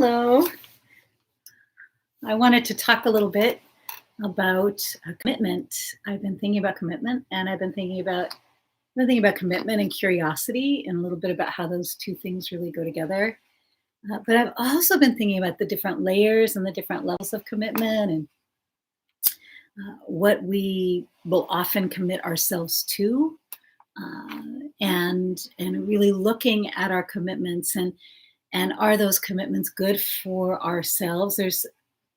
Hello. I wanted to talk a little bit about commitment. I've been thinking about commitment, and I've been thinking about commitment and curiosity, and a little bit about how those two things really go together. But I've also been thinking about the different layers and the different levels of commitment, and what we will often commit ourselves to, uh, and really looking at our commitments and are those commitments good for ourselves? There's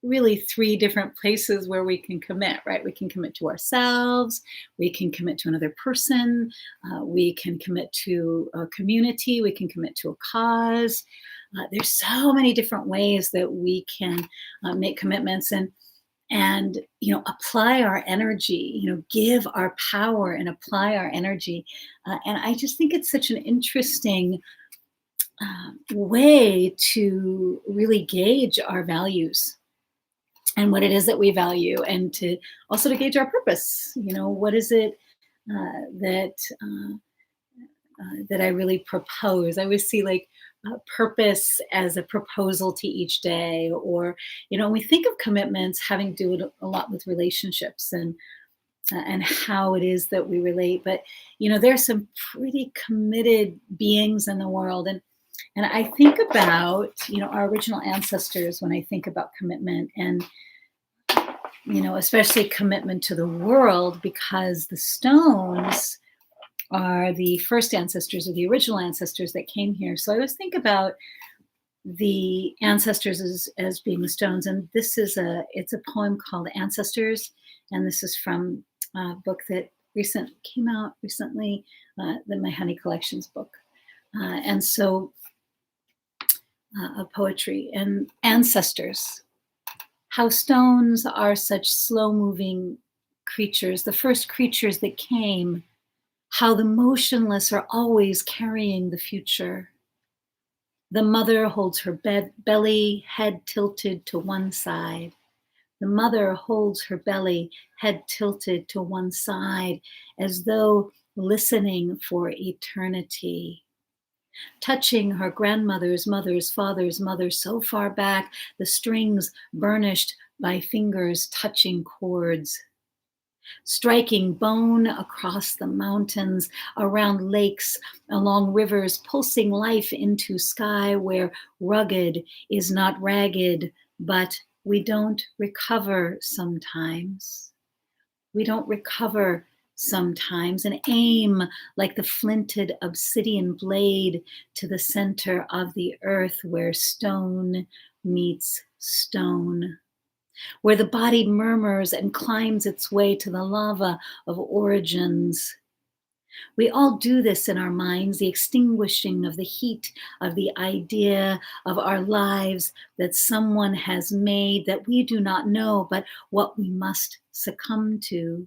really three different places where we can commit, right? We can commit to ourselves, we can commit to another person, we can commit to a community, we can commit to a cause. There's so many different ways that we can make commitments and apply our energy, give our power and apply our energy. And I just think it's such an interesting way to really gauge our values and what it is that we value, and to also to gauge our purpose. What is it that that I really propose? I always see like purpose as a proposal to each day, or we think of commitments having to do a lot with relationships and how it is that we relate. But there's some pretty committed beings in the world, and I think about our original ancestors when I think about commitment, and especially commitment to the world, because the stones are the first ancestors or the original ancestors that came here. So I always think about the ancestors as being the stones, and it's a poem called Ancestors, and this is from a book that came out recently, my Honey Collections book, and so of poetry and ancestors. How stones are such slow-moving creatures, the first creatures that came, how the motionless are always carrying the future. The mother holds her belly, head tilted to one side. The mother holds her belly, head tilted to one side, as though listening for eternity. Touching her grandmother's mother's father's mother so far back, the strings burnished by fingers touching chords. Striking bone across the mountains, around lakes, along rivers, pulsing life into sky where rugged is not ragged, but we don't recover sometimes. We don't recover sometimes, and aim like the flinted obsidian blade to the center of the earth where stone meets stone, where the body murmurs and climbs its way to the lava of origins. We all do this in our minds, the extinguishing of the heat of the idea of our lives that someone has made that we do not know, but what we must succumb to.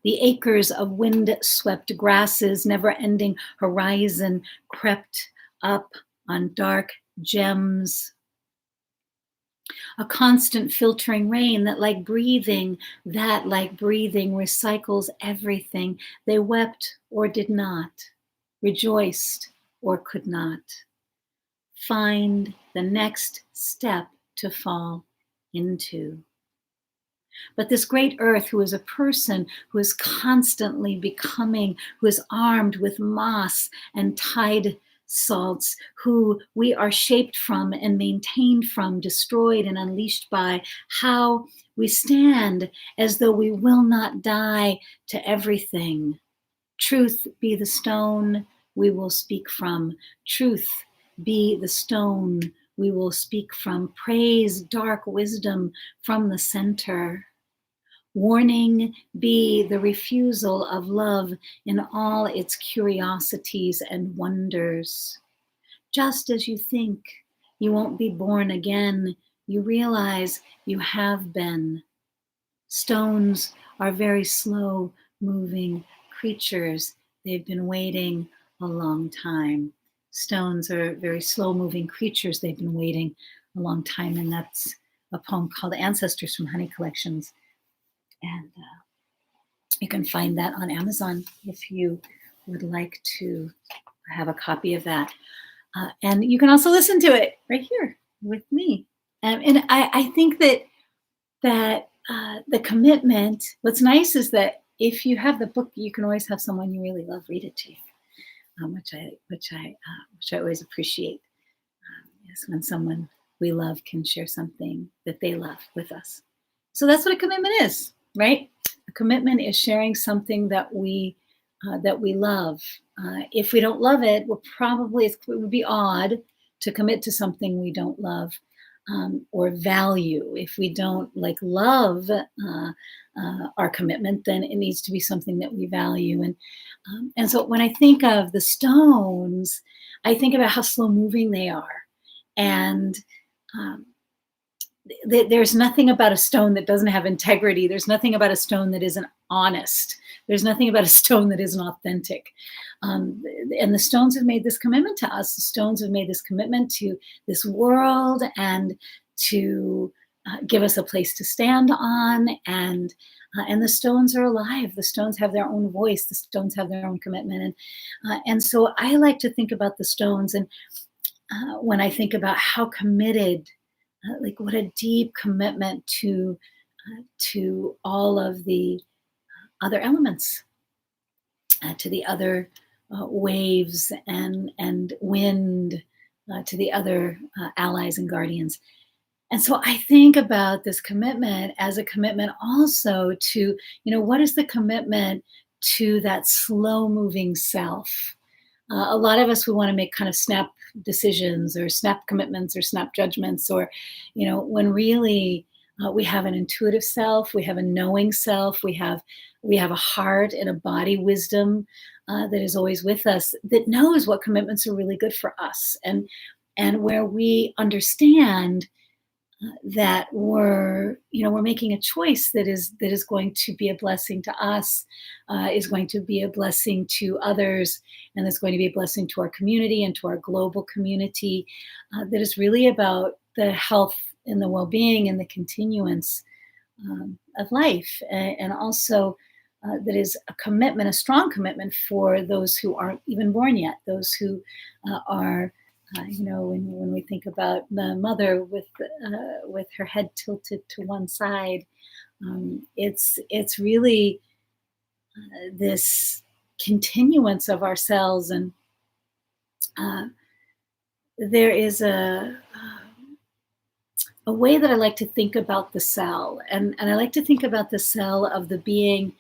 The acres of wind-swept grasses, never-ending horizon crept up on dark gems. A constant filtering rain that like breathing, recycles everything. They wept or did not, rejoiced or could not. Find the next step to fall into. But this great earth, who is a person, who is constantly becoming, who is armed with moss and tide salts, who we are shaped from and maintained from, destroyed and unleashed by, how we stand as though we will not die to everything. Truth be the stone we will speak from. Truth be the stone we will speak from. Praise dark wisdom from the center. Warning be the refusal of love in all its curiosities and wonders. Just as you think you won't be born again, you realize you have been. Stones are very slow moving creatures. They've been waiting a long time. Stones are very slow moving creatures. They've been waiting a long time. And that's a poem called Ancestors from Honey Collections. And you can find that on Amazon if you would like to have a copy of that. And you can also listen to it right here with me. And I think that the commitment. What's nice is that if you have the book, you can always have someone you really love read it to you, which I always appreciate. Is when someone we love can share something that they love with us. So that's what a commitment is, right? A commitment is sharing something that we love. If we don't love it, it would be odd to commit to something we don't love or value. If we don't like love our commitment, then it needs to be something that we value. And so when I think of the stones, I think about how slow moving they are, and um, there's nothing about a stone that doesn't have integrity. There's nothing about a stone that isn't honest. There's nothing about a stone that isn't authentic. And the stones have made this commitment to us. The stones have made this commitment to this world and to give us a place to stand on. And the stones are alive. The stones have their own voice. The stones have their own commitment. And so I like to think about the stones. And when I think about how committed, like what a deep commitment to all of the other elements, to the other waves and wind, to the other allies and guardians. And so I think about this commitment as a commitment also to, what is the commitment to that slow moving self? A lot of us, we want to make kind of snap decisions or snap commitments or snap judgments, or, when really we have an intuitive self, we have a knowing self, we have a heart and a body wisdom that is always with us, that knows what commitments are really good for us, and where we understand that we're making a choice that is going to be a blessing to us, is going to be a blessing to others, and is going to be a blessing to our community and to our global community, that is really about the health and the well-being and the continuance of life, and also that is a strong commitment for those who aren't even born yet, those who are when we think about the mother with her head tilted to one side, it's really this continuance of ourselves, and there is a way that I like to think about the cell, and I like to think about the cell of the being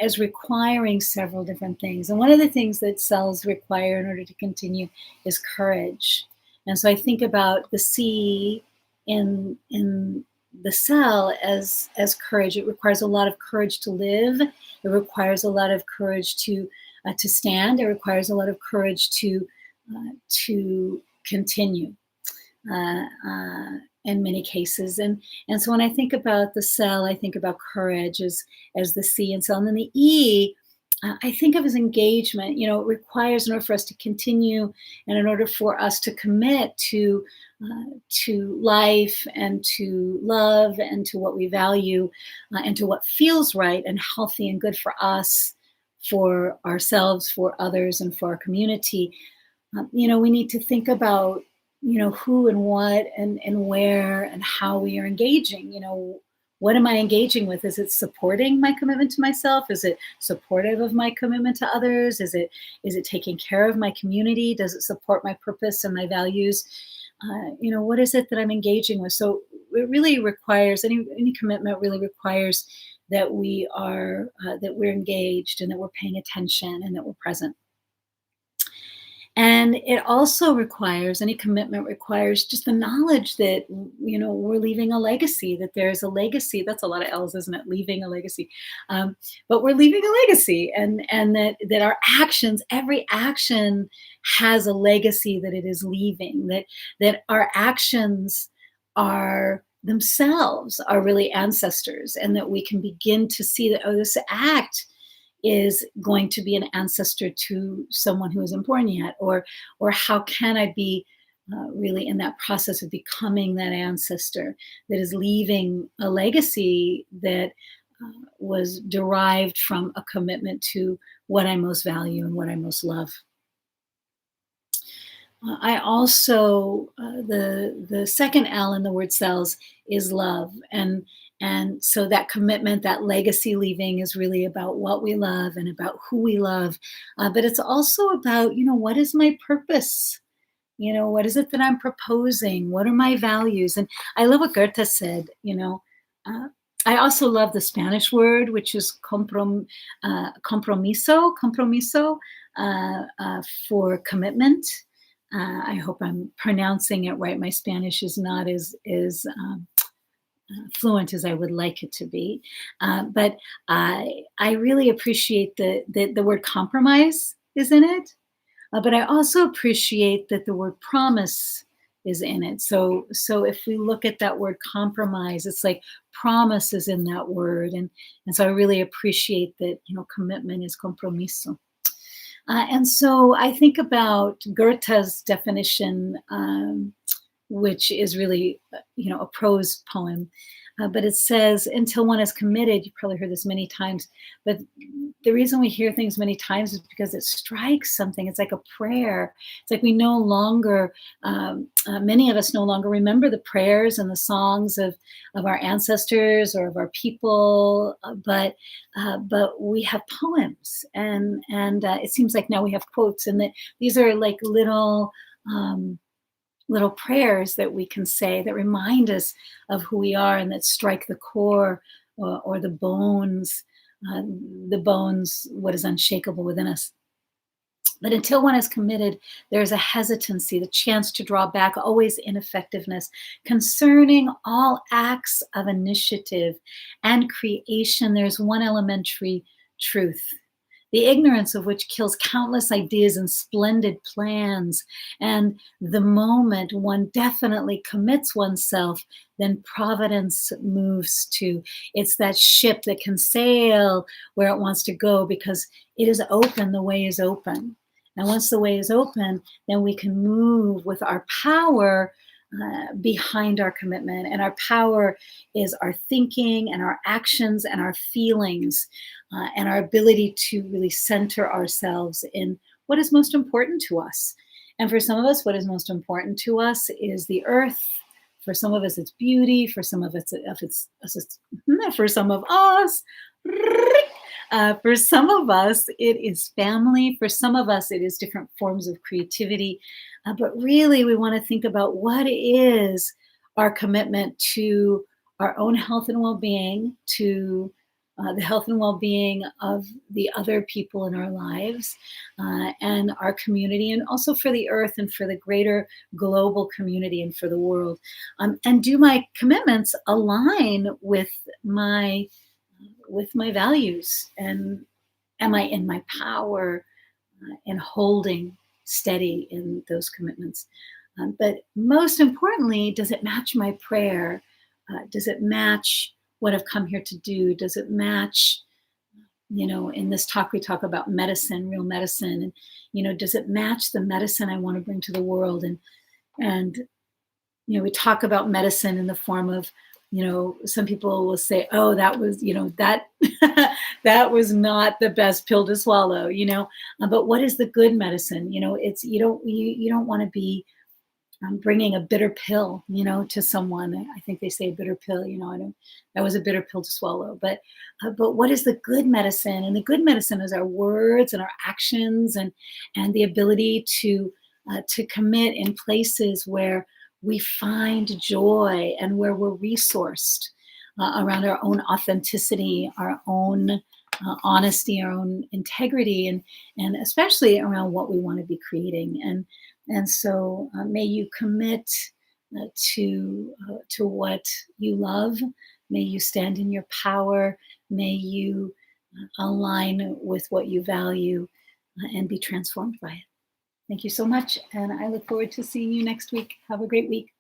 as requiring several different things. And one of the things that cells require in order to continue is courage. And so I think about the C in the cell as courage. It requires a lot of courage to live. It requires a lot of courage to stand. It requires a lot of courage to continue. In many cases, and so when I think about the cell, I think about courage as the C in cell, and then the E, I think of as engagement. It requires, in order for us to continue, and in order for us to commit to life and to love and to what we value, and to what feels right and healthy and good for us, for ourselves, for others, and for our community. We need to think about who and what and where and how we are engaging. What am I engaging with? Is it supporting my commitment to myself? Is it supportive of my commitment to others? Is it taking care of my community? Does it support my purpose and my values? What is it that I'm engaging with? So it really requires, any commitment really requires that we're engaged, and that we're paying attention, and that we're present. And it also requires, any commitment requires just the knowledge that, we're leaving a legacy, that there's a legacy. That's a lot of L's, isn't it? Leaving a legacy. But we're leaving a legacy, and that our actions, every action has a legacy that it is leaving, that our actions are themselves are really ancestors, and that we can begin to see that, this act is going to be an ancestor to someone who isn't born yet, or how can I be really in that process of becoming that ancestor that is leaving a legacy that was derived from a commitment to what I most value and what I most love. I also the second L in the word cells is love, and so that commitment, that legacy leaving, is really about what we love and about who we love, but it's also about, what is my purpose? What is it that I'm proposing? What are my values? And I love what Goethe said. Uh, I also love the Spanish word, which is compromiso, for commitment. I hope I'm pronouncing it right. My Spanish is not as fluent as I would like it to be, but I really appreciate the word compromise is in it, but I also appreciate that the word promise is in it. So if we look at that word compromise, it's like promise is in that word, and so I really appreciate that. Commitment is compromiso. And so I think about Goethe's definition, which is really, a prose poem. But it says, until one is committed, you've probably heard this many times, but the reason we hear things many times is because it strikes something. It's like a prayer. It's like we no longer, many of us no longer remember the prayers and the songs of our ancestors or of our people, but we have poems, and it seems like now we have quotes, and that these are like little prayers that we can say that remind us of who we are and that strike the core, or the bones, what is unshakable within us. But until one is committed, there's a hesitancy, the chance to draw back, always ineffectiveness concerning all acts of initiative and creation. There's one elementary truth, the ignorance of which kills countless ideas and splendid plans. And the moment one definitely commits oneself, then providence moves too. It's that ship that can sail where it wants to go because it is open, the way is open. And once the way is open, then we can move with our power behind our commitment. And our power is our thinking and our actions and our feelings, and our ability to really center ourselves in what is most important to us. And for some of us, what is most important to us is the earth. For some of us, it's beauty. For some of us, for some of us, for some of us, it is family. For some of us, it is different forms of creativity. But really, we want to think about what is our commitment to our own health and well-being, to the health and well-being of the other people in our lives, and our community, and also for the earth and for the greater global community and for the world. And do my commitments align with my values? And am I in my power in holding steady in those commitments? But most importantly, does it match my prayer? Does it match what I've come here to do? Does it match, in this talk, we talk about medicine, real medicine, and, does it match the medicine I want to bring to the world? And we talk about medicine in the form of, some people will say, oh, that was, that that was not the best pill to swallow, but what is the good medicine? It's, you don't want to be bringing a bitter pill, to someone. I think they say bitter pill, that was a bitter pill to swallow. But what is the good medicine? And the good medicine is our words and our actions, and the ability to commit in places where we find joy and where we're resourced around our own authenticity, our own honesty, our own integrity, and especially around what we want to be creating. And so may you commit to what you love. May you stand in your power. May you align with what you value, and be transformed by it. Thank you so much. And I look forward to seeing you next week. Have a great week.